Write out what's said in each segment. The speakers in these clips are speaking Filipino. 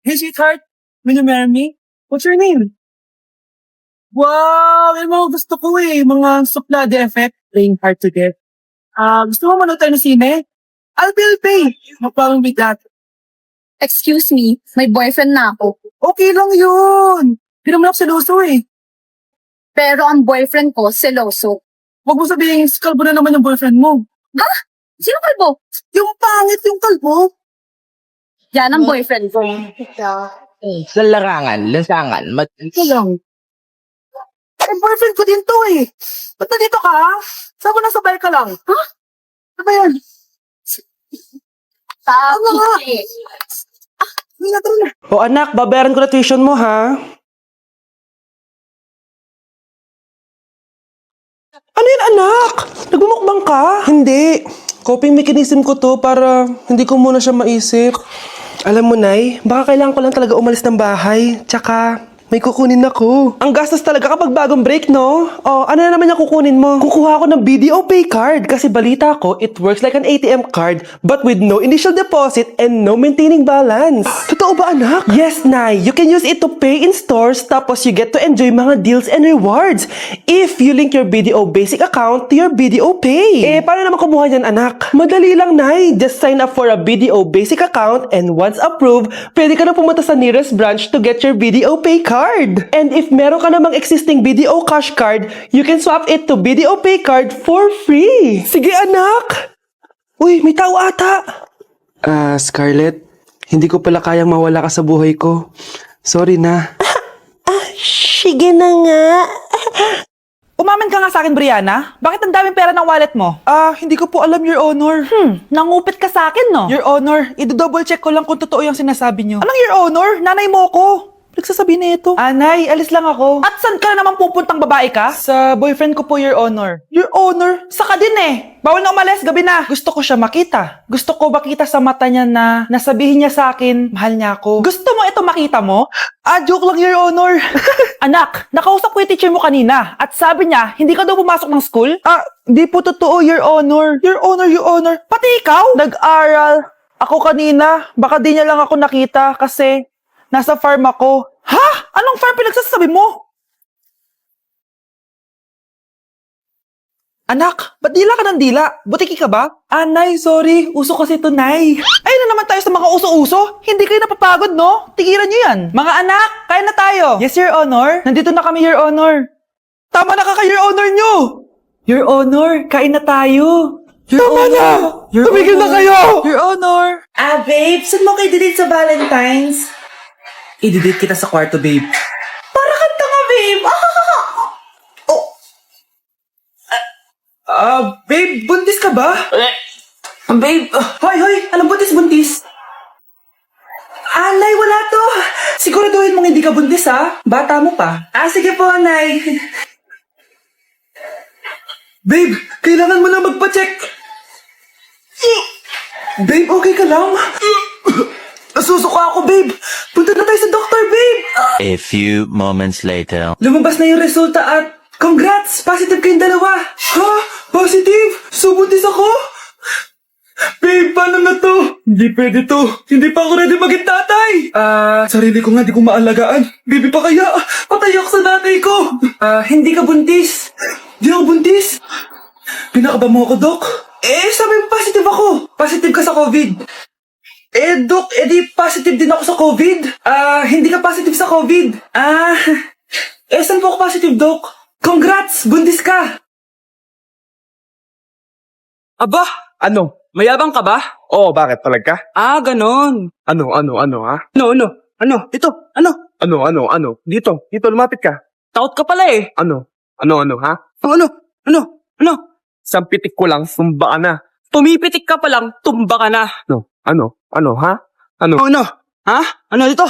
Hey, sweetheart. Will you marry me? What's your name? Wow! Yung mga gusto ko eh. Mga suplade effect. Playing hard to get. Gusto mo manood tayo ng sine? I'll pay. No problem with that. Excuse me, may boyfriend na ako. Okay lang yun. Hindi naman ako seloso eh. Pero ang boyfriend ko, seloso. Huwag mo sabihin, kalbo na naman yung boyfriend mo. Sino kalbo? Yung pangit yung kalbo. Yan ang boyfriend ko. Sa larangan, lansangan, Ito lang. Eh, boyfriend ko din to eh. Ba't nandito ka? Saan ko nasabay ka lang? Ha? Ano ba yan? Tama nga. Hindi na, tara na. O anak, babayaran ko na tuition mo ha. Ano yan anak? Nagmumukbang ka? Hindi. Coping mechanism ko to para hindi ko muna siya maisip. Alam mo, Nay, baka kailangan ko lang talaga umalis ng bahay. Tsaka, may kukunin ako. Ang gastos talaga kapag bagong break, no? O, ano na naman yung kukunin mo? Kukuha ako ng BDO Pay card kasi balita ko, it works like an ATM card but with no initial deposit and no maintaining balance. Totoo ba, anak? Yes, Nay. You can use it to pay in stores tapos you get to enjoy mga deals and rewards if you link your BDO Basic account to your BDO Pay. Eh, paano naman kumuha yan, anak? Madali lang, Nay. Just sign up for a BDO Basic account and once approved, pwede ka na pumunta sa nearest branch to get your BDO Pay card. And if meron ka namang existing BDO Cash card, you can swap it to BDO Pay card for free. Sige, anak! Uy, may tao ata! Scarlett, hindi ko pala kayang mawala ka sa buhay ko. Sorry na. Sige na nga. Umamin ka nga sa akin, Brianna. Bakit ang daming pera ng wallet mo? Hindi ko po alam, Your Honor. Nangupit ka sa akin, no? Your Honor, i-double check ko lang kung totoo yung sinasabi niyo. Anong Your Honor? Nanay mo ko. Nagsasabi na ito. Anay, alis lang ako. At saan ka na naman pupuntang babae ka? Sa boyfriend ko po, Your Honor. Your Honor, saka din eh. Bawal na umalis, gabi na. Gusto ko siya makita. Gusto ko makita sa mata niya na nasabihin niya sa akin, mahal niya ako. Gusto mo ito makita mo? Joke lang, Your Honor. Anak, nakausap ko yung teacher mo kanina at sabi niya, hindi ka daw pumasok ng school? Di po totoo, Your Honor. Your Honor. Pati ikaw? Nag-aral ako kanina. Baka di niya lang ako nakita kasi nasa farm ako. Ha? Anong farm pinagsasabi mo? Anak, ba't dila ka ng dila? Butiki ka ba? Nay, sorry. Uso kasi ito, Nay. Ay na naman tayo sa mga uso-uso. Hindi kayo napapagod, no? Tigilan nyo yan. Mga anak, kain na tayo. Yes, Your Honor. Nandito na kami, Your Honor. Tama na ka, Your Honor nyo. Your Honor, kain na tayo. Your Tama na! Tumigil na kayo! Your Honor. Babe, saan mo kayo delete sa Valentine's? I-delete kita sa kwarto, babe. Para kang tanga, babe! Babe, buntis ka ba? Babe, Hoy, anong buntis? Nay, wala to. Siguraduhin mong hindi ka buntis, ha? Bata mo pa. Sige po, Nay. Babe, kailangan mo na magpa-check. Babe, okay ka lang? Nasusuka ako, babe. Punta na tayo sa doktor, babe. A few moments later. Lumabas na yung resulta at congrats! Positive kayong dalawa. Ha? Positive? So, buntis ako? Babe, paano na to? Hindi pwede to. Hindi pa ako ready maging tatay. Sarili ko nga, di ko maalagaan. Baby pa kaya? Patay ako sa nanay ko. Hindi ka buntis. Di ako buntis. Pinakaba mo ako, Dok? Sabi mo positive ako. Positive ka sa COVID. Dok, di positive din ako sa COVID. Hindi ka positive sa COVID. Saan po ako positive, Dok? Congrats! Buntis ka! Aba, ano? Mayabang ka ba? Oo, bakit? Palag ka? Ganon. Ano, ha? Ano? Ito, ano? Ano? Dito, lumapit ka. Takot ka pala eh. Ano, ha? Ano? Sampitik ko lang, sumba ka na. Tumipitik ka pa lang, tumba ka na. Ano, ha? Ano, Ano? Ha? Ano dito?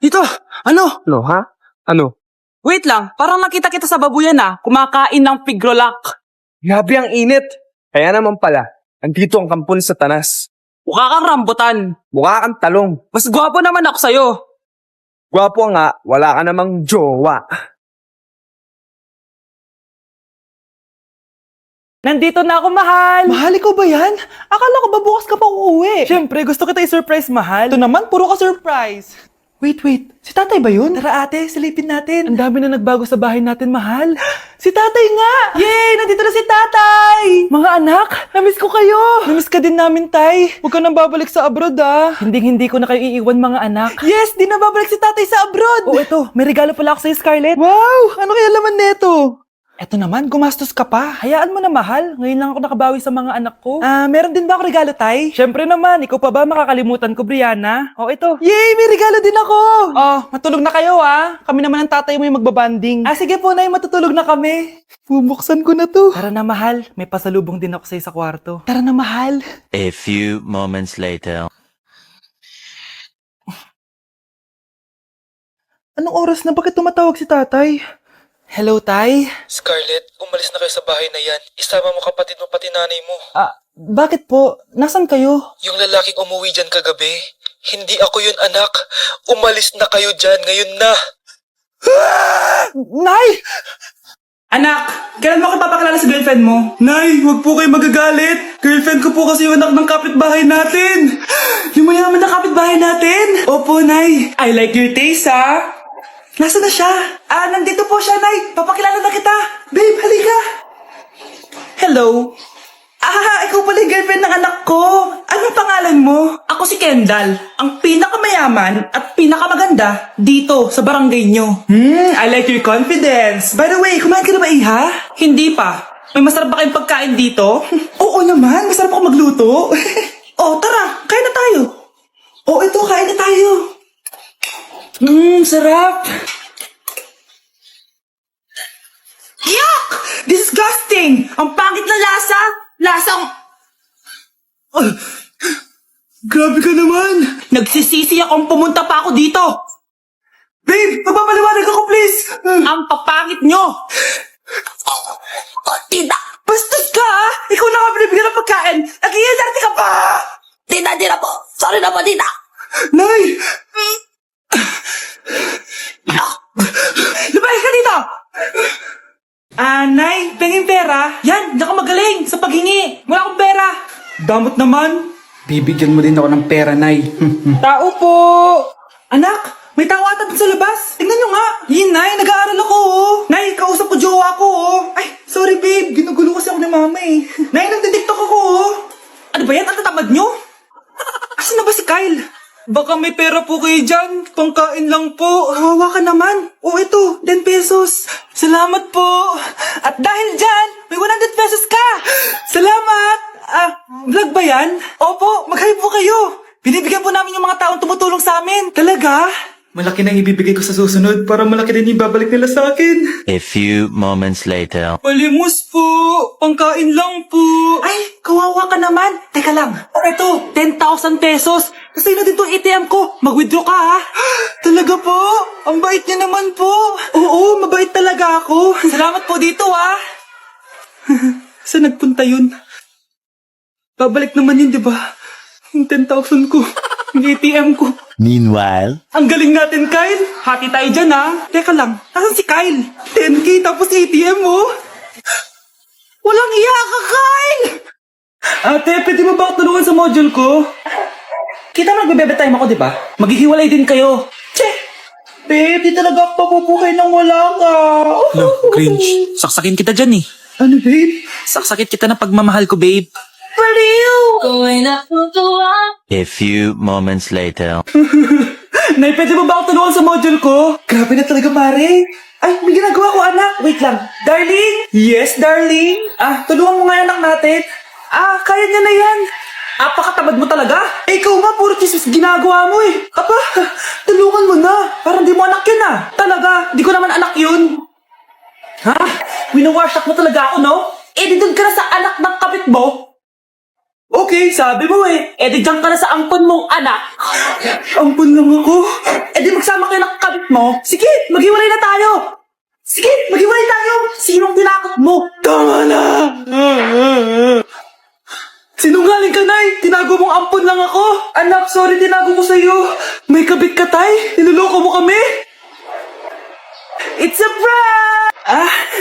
Dito? Ano? ha? Ano? Wait lang, parang nakita kita sa babuyan kumakain ng pigrolak. Grabe ang init. Kaya naman pala, andito ang kampon sa tanas. Mukha kang rambutan. Mukha kang talong. Mas gwapo naman ako sa'yo. Gwapo nga, wala ka namang jowa. Nandito na ako, mahal. Mahal, ikaw ba yan? Akala ko ba bukas ka pa uuwi? Siyempre, gusto kita i-surprise, mahal. Ito naman, puro ka surprise. Wait. Si tatay ba yun? Tara ate, silipin natin. Ang dami na nagbago sa bahay natin, mahal. Si tatay nga! Yay! Nandito na si tatay! Mga anak, namiss ko kayo. Namiss ka din namin, tay. Huwag ka nang babalik sa abroad, ah. Hindi ko na kayo iiwan, mga anak. Yes! Di na babalik si tatay sa abroad! Oh, eto. May regalo pala ako sa'yo, Scarlett. Wow! Ano kaya laman neto? Eto naman, gumastos ka pa. Hayaan mo na, mahal. Ngayon lang ako nakabawi sa mga anak ko. Meron din ba ako regalo, tay? Syempre naman, ikaw pa ba makakalimutan ko, Brianna? Oh, ito. Yay! May regalo din ako! Oh, matulog na kayo, ah. Kami naman ang tatay mo yung magbabanding. Sige po, nay, matutulog na kami. Bubuksan ko na to. Tara na, mahal. May pasalubong din ako sa'yo sa kwarto. Tara na, mahal. A few moments later. Anong oras na? Bakit tumatawag si tatay? Hello, tay? Scarlett, umalis na kayo sa bahay na yan. Isama mo kapatid mo pati nanay mo. Bakit po? Nasaan kayo? Yung lalaking umuwi dyan kagabi, hindi ako yun, anak. Umalis na kayo dyan ngayon na. Nay! Anak, kailan mo ako papakilala sa girlfriend mo? Nay, wag po kayo magagalit. Girlfriend ko po kasi yung anak ng kapitbahay natin. Yung mayaman na kapitbahay natin. Opo, Nay. I like your taste, ha? Nasaan na siya? Nandito po siya, Nay. Papakilala na kita. Babe, halika. Hello. Ikaw pala yung girlfriend ng anak ko. Anong pangalan mo? Ako si Kendall, ang pinakamayaman at pinakamaganda dito sa barangay nyo. I like your confidence. By the way, kumain ka na ba, Iha? Hindi pa. May masarap ba kayong pagkain dito? Oo naman, masarap ako magluto. Tara, kain na tayo. Ito, kain na tayo. Sarap. Yuck! Disgusting! Ang pangit na lasa! Lasang... Grabe ka naman. Nagsisisi akong pumunta pa ako dito. Babe, magpapaliwanag ako, please. Ang papangit nyo! Tita! Bastos ka, ha? Ikaw na nga binibigyan ng pagkain! Nag-iinarte ka pa! Tita po! Sorry na po, tita! Nay! Lumayas ka dito! Nay, penging pera? Yan, diyan ka magaling sa paghingi. Wala akong pera. Damot naman. Bibigyan mo din ako ng pera, Nay. Tao po! Anak, may tao ata dun sa labas. Tingnan nyo nga. Yun, Nay, nag-aaral ako, oh. Nay, kausap ko jowa ko, oh. Ay, sorry, babe. Ginugulo kasi ako ni mama, eh. Nay, nagtitiktok ako, oh. Ano ba yan? Ang tatamad nyo? Asan na ba si Kyle? Baka may pera po kayo dyan. Pangkain lang po. Hawa ka naman. Ito, 10 pesos. Salamat po. At dahil dyan, may 100 pesos ka. Salamat. Vlog ba yan? Opo, mag-hi po kayo. Binibigyan po namin yung mga taong tumutulong sa amin. Talaga? Malaki na ibibigay ko sa susunod para malaki din yung babalik nila sa akin. A few moments later. Palimos po. Pangkain lang po. Ay, kawawa ka naman. Teka lang. Ito, 10,000 pesos. Kasi na din itong ATM ko. Mag-withdraw ka, ha? Talaga po? Ang bait niya naman po. Oo, mabait talaga ako. Salamat po dito, ha? Saan nagpunta yun? Babalik naman yun, di ba? Yung 10,000 ko. Yung ATM ko. Meanwhile. Ang galing natin, Kyle. Hati tayo dyan, ha? Teka lang, nasan si Kyle? 10K tapos ATM, oh. Walang iya ka, Kyle! Ate, pwede mo ba ako tulungan sa module ko? Kita mo nagbe-bebe time ako, di ba? Maghihiwalay din kayo. Che! Babe, di talaga ako papupuhay nang wala ka. No, cringe. Saksakin kita dyan eh. Ano, babe? Saksakit kita ng pagmamahal ko, babe. Baliw! A few moments later. Nay, pwede mo ba ako tulungan sa module ko? Grabe na talaga, pare. Ay, may ginagawa ko, anak. Wait lang. Darling? Yes, darling? Tulungan mo nga yung anak natin. Kaya niya na yan. Apakatamad mo talaga. Ikaw nga, puro chismis ginagawa mo eh. Tulungan mo na. Parang di mo anak yun Talaga, di ko naman anak yun. Ha? Winawash up mo talaga ako, no? Di doon ka na sa anak ng kapit mo. Okay, sabi mo eh. Di dyan ka na sa ampon mong anak. Ampon lang ako? Di magsama kayo ng kabit mo. Sige, maghiwalay na tayo. Sige, maghiwalay tayo. Sinong tinakot mo? Tama na. Sinungaling ka, Nay. Tinago mong ampon lang ako. Anak, sorry, tinago ko sa'yo. May kabit ka, Tay. Niloloko mo kami. It's a prank!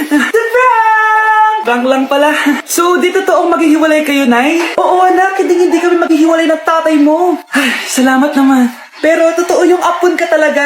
It's a prank! Prank lang pala. So, di totoong maghihiwalay kayo, Nay? Oo, anak. Hindi kami maghihiwalay ng tatay mo. Ay, salamat naman. Pero totoo yung apon ka talaga.